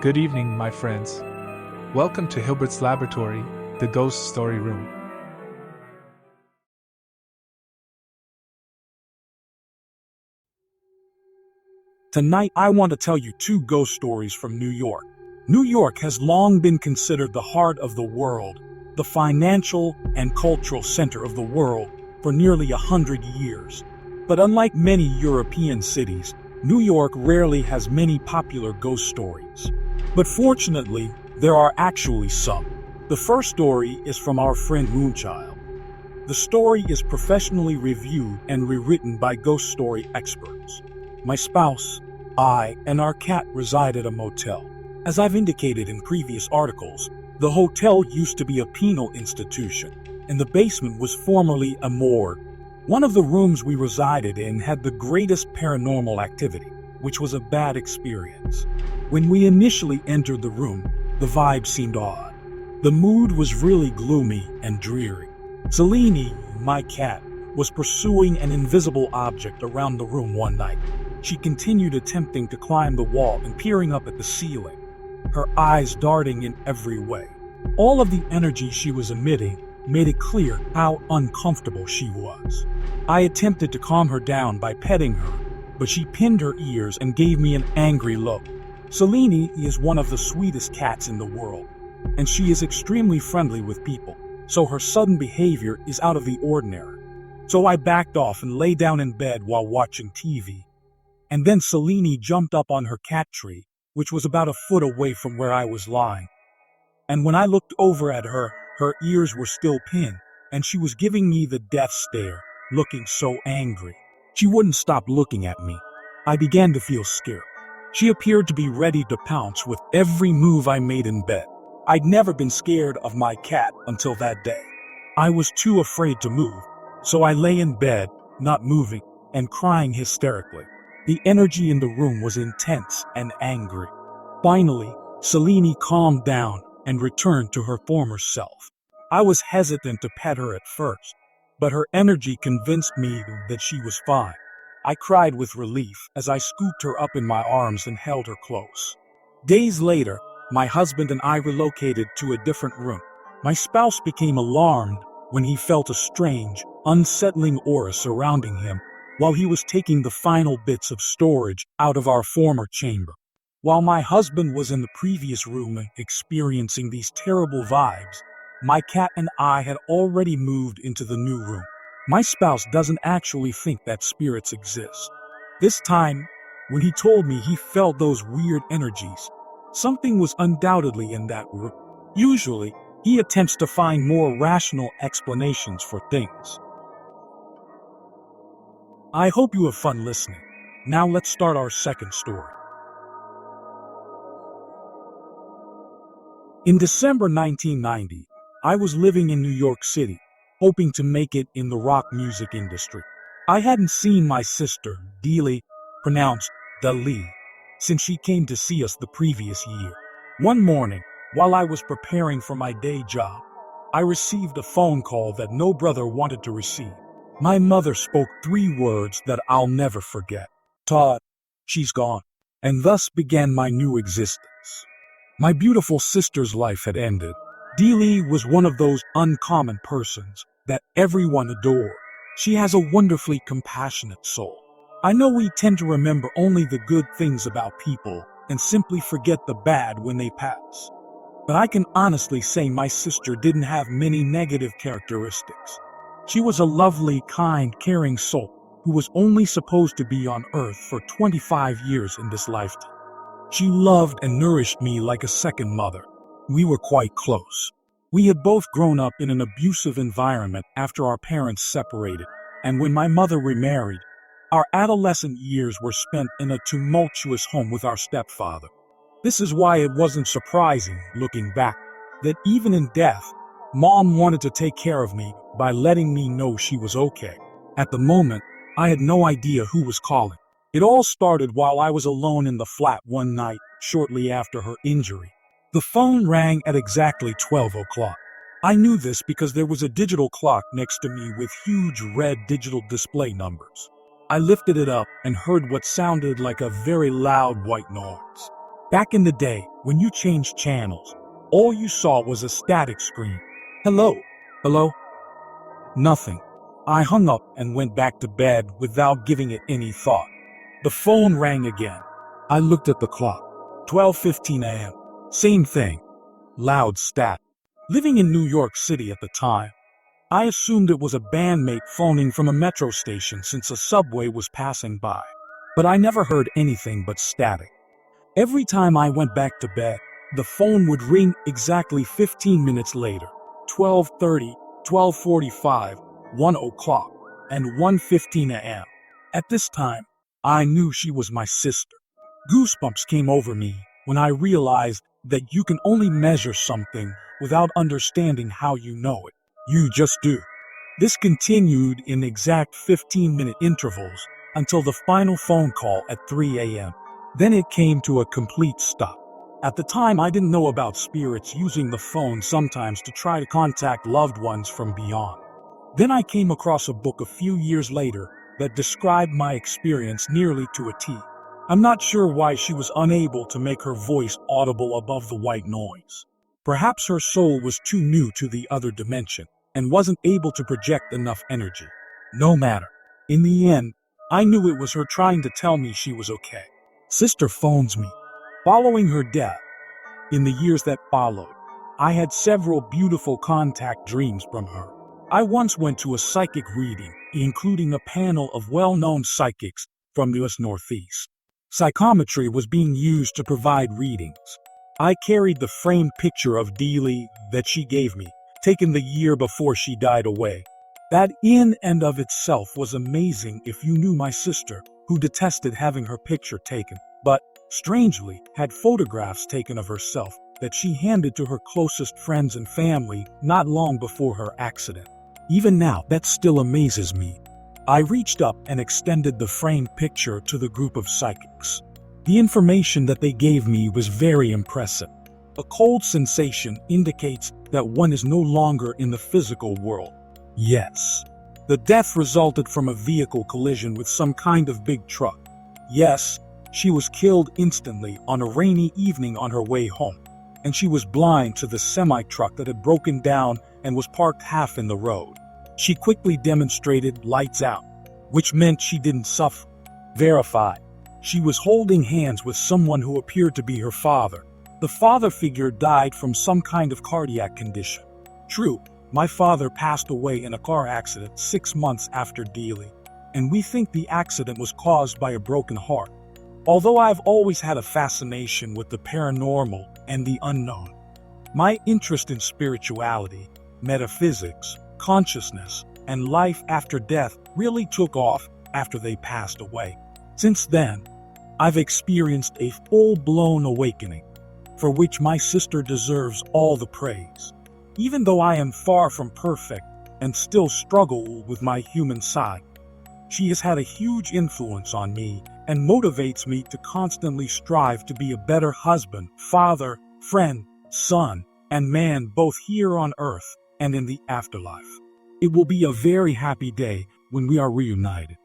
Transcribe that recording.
Good evening, my friends. Welcome to Hilbert's Laboratory, the Ghost Story Room. Tonight, I want to tell you two ghost stories from New York. New York has long been considered the heart of the world, the financial and cultural center of the world for nearly 100 years. But unlike many European cities, New York rarely has many popular ghost stories. But fortunately, there are actually some. The first story is from our friend Moonchild. The story is professionally reviewed and rewritten by ghost story experts. My spouse, I, and our cat reside at a motel. As I've indicated in previous articles, the hotel used to be a penal institution, and the basement was formerly a morgue. One of the rooms we resided in had the greatest paranormal activity, which was a bad experience. When we initially entered the room, the vibe seemed odd. The mood was really gloomy and dreary. Selene, my cat, was pursuing an invisible object around the room one night. She continued attempting to climb the wall and peering up at the ceiling, her eyes darting in every way. All of the energy she was emitting made it clear how uncomfortable she was. I attempted to calm her down by petting her, but she pinned her ears and gave me an angry look. Selene is one of the sweetest cats in the world, and she is extremely friendly with people, so her sudden behavior is out of the ordinary. So I backed off and lay down in bed while watching TV. And then Selene jumped up on her cat tree, which was about a foot away from where I was lying. And when I looked over at her, her ears were still pinned, and she was giving me the death stare, looking so angry. She wouldn't stop looking at me. I began to feel scared. She appeared to be ready to pounce with every move I made in bed. I'd never been scared of my cat until that day. I was too afraid to move, so I lay in bed, not moving, and crying hysterically. The energy in the room was intense and angry. Finally, Selene calmed down and returned to her former self. I was hesitant to pet her at first, but her energy convinced me that she was fine. I cried with relief as I scooped her up in my arms and held her close. Days later, my husband and I relocated to a different room. My spouse became alarmed when he felt a strange, unsettling aura surrounding him while he was taking the final bits of storage out of our former chamber. While my husband was in the previous room experiencing these terrible vibes, my cat and I had already moved into the new room. My spouse doesn't actually think that spirits exist. This time, when he told me he felt those weird energies, something was undoubtedly in that room. Usually, he attempts to find more rational explanations for things. I hope you have fun listening. Now let's start our second story. In December 1990, I was living in New York City, hoping to make it in the rock music industry. I hadn't seen my sister, Deely, pronounced Dali, since she came to see us the previous year. One morning, while I was preparing for my day job, I received a phone call that no brother wanted to receive. My mother spoke 3 words that I'll never forget. Todd, she's gone. And thus began my new existence. My beautiful sister's life had ended. Deely was one of those uncommon persons that everyone adored. She has a wonderfully compassionate soul. I know we tend to remember only the good things about people and simply forget the bad when they pass. But I can honestly say my sister didn't have many negative characteristics. She was a lovely, kind, caring soul who was only supposed to be on Earth for 25 years in this lifetime. She loved and nourished me like a second mother. We were quite close. We had both grown up in an abusive environment after our parents separated, and when my mother remarried, our adolescent years were spent in a tumultuous home with our stepfather. This is why it wasn't surprising, looking back, that even in death, Mom wanted to take care of me by letting me know she was okay. At the moment, I had no idea who was calling. It all started while I was alone in the flat one night, shortly after her injury. The phone rang at exactly 12 o'clock. I knew this because there was a digital clock next to me with huge red digital display numbers. I lifted it up and heard what sounded like a very loud white noise. Back in the day, when you changed channels, all you saw was a static screen. Hello? Hello? Nothing. I hung up and went back to bed without giving it any thought. The phone rang again. I looked at the clock. 12:15 a.m. Same thing. Loud stat. Living in New York City at the time, I assumed it was a bandmate phoning from a metro station since a subway was passing by. But I never heard anything but static. Every time I went back to bed, the phone would ring exactly 15 minutes later. 12:30, 12:45, 1 o'clock, and 1:15 a.m. At this time, I knew she was my sister. Goosebumps came over me when I realized that you can only measure something without understanding how you know it. You just do. This continued in exact 15-minute intervals until the final phone call at 3 a.m. Then it came to a complete stop. At the time, I didn't know about spirits using the phone sometimes to try to contact loved ones from beyond. Then I came across a book a few years later that described my experience nearly to a T. I'm not sure why she was unable to make her voice audible above the white noise. Perhaps her soul was too new to the other dimension and wasn't able to project enough energy. No matter. In the end, I knew it was her trying to tell me she was okay. Sister phones me. Following her death, in the years that followed, I had several beautiful contact dreams from her. I once went to a psychic reading, including a panel of well-known psychics from the US Northeast. Psychometry was being used to provide readings. I carried the framed picture of Dealey that she gave me, taken the year before she died away. That in and of itself was amazing if you knew my sister, who detested having her picture taken, but, strangely, had photographs taken of herself that she handed to her closest friends and family not long before her accident. Even now, that still amazes me. I reached up and extended the framed picture to the group of psychics. The information that they gave me was very impressive. A cold sensation indicates that one is no longer in the physical world. Yes. The death resulted from a vehicle collision with some kind of big truck. Yes, she was killed instantly on a rainy evening on her way home. And she was blind to the semi-truck that had broken down and was parked half in the road. She quickly demonstrated lights out, which meant she didn't suffer. Verified. She was holding hands with someone who appeared to be her father. The father figure died from some kind of cardiac condition. True, my father passed away in a car accident 6 months after Dealey, and we think the accident was caused by a broken heart. Although I've always had a fascination with the paranormal and the unknown, my interest in spirituality, metaphysics, consciousness, and life after death really took off after they passed away. Since then, I've experienced a full-blown awakening, for which my sister deserves all the praise. Even though I am far from perfect and still struggle with my human side, she has had a huge influence on me and motivates me to constantly strive to be a better husband, father, friend, son, and man both here on earth and in the afterlife. It will be a very happy day when we are reunited.